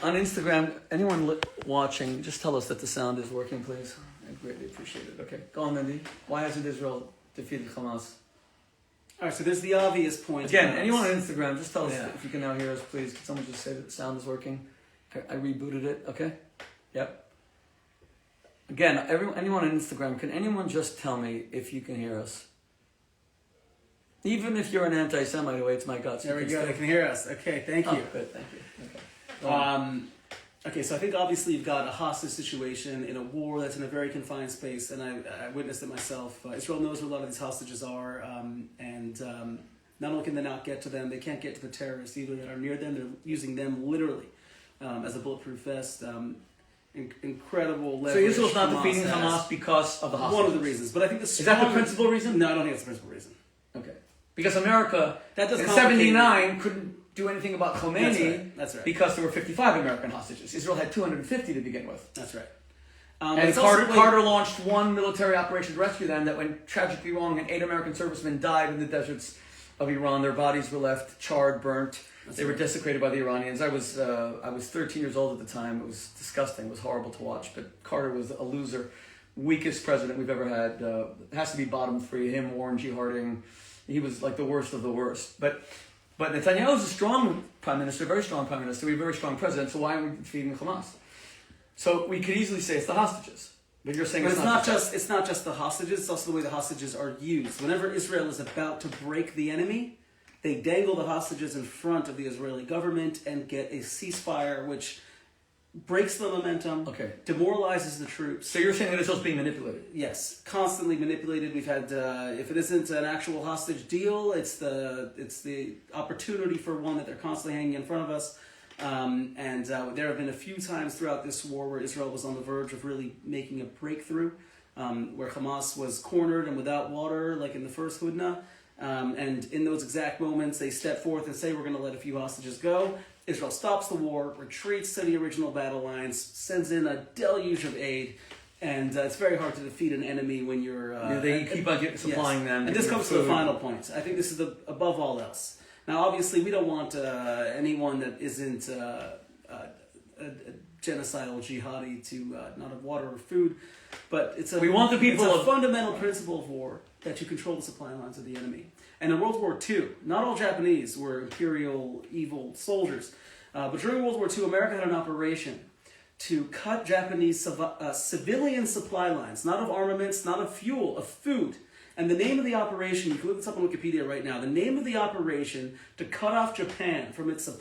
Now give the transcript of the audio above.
On Instagram, anyone watching, just tell us that the sound is working, please. I greatly appreciate it. Okay, go on, Mindy. Why hasn't Israel defeated Hamas? All right, so there's the obvious point. Again, anyone on Instagram, just tell us if you can now hear us, please. Can someone just say that the sound is working? I rebooted it, okay? Yep. Again, anyone on Instagram, can anyone just tell me if you can hear us? Even if you're an anti-Semite who hates my guts. There we go, they can hear us. Okay, thank you. Good, thank you. Okay, so I think obviously you've got a hostage situation in a war that's in a very confined space, and I witnessed it myself. Israel knows where a lot of these hostages are, and not only can they not get to them, they can't get to the terrorists either that are near them. They're using them literally as a bulletproof vest. Incredible leverage. So Israel's not defeating Hamas because of the hostages? One of the reasons, but I think is that the principal reason? No, I don't think it's the principal reason. Okay. Because America, in 1979, couldn't do anything about Khomeini That's right. because there were 55 American hostages. Israel had 250 to begin with. That's right. And Carter launched one military operation to rescue them that went tragically wrong, and 8 American servicemen died in the deserts of Iran. Their bodies were left charred, burnt. They were desecrated by the Iranians. I was 13 years old at the time. It was disgusting. It was horrible to watch. But Carter was a loser. Weakest president we've ever had. It has to be bottom 3. Him, Warren G. Harding. He was like the worst of the worst. But Netanyahu's a strong prime minister, very strong prime minister. We have a very strong president. So why are we defeating Hamas? So we could easily say it's the hostages. But you're saying it's not just the hostages. It's also the way the hostages are used. Whenever Israel is about to break the enemy, they dangle the hostages in front of the Israeli government and get a ceasefire, which breaks the momentum, demoralizes the troops. So you're saying that Israel's being manipulated? Yes, constantly manipulated. We've had, if it isn't an actual hostage deal, it's the opportunity for one that they're constantly hanging in front of us. And there have been a few times throughout this war where Israel was on the verge of really making a breakthrough, where Hamas was cornered and without water, like in the first Hudna. And in those exact moments, they step forth and say, we're going to let a few hostages go. Israel stops the war, retreats to the original battle lines, sends in a deluge of aid, and it's very hard to defeat an enemy when you're... they keep on supplying them. And this comes to the final point. I think this is above all else. Now, obviously, we don't want anyone that isn't a genocidal jihadi to not have water or food, but it's a fundamental principle of war that you control the supply lines of the enemy. And in World War II, not all Japanese were imperial evil soldiers, but during World War II, America had an operation to cut Japanese civilian supply lines, not of armaments, not of fuel, of food. And the name of the operation, you can look this up on Wikipedia right now, the name of the operation to cut off Japan from its supply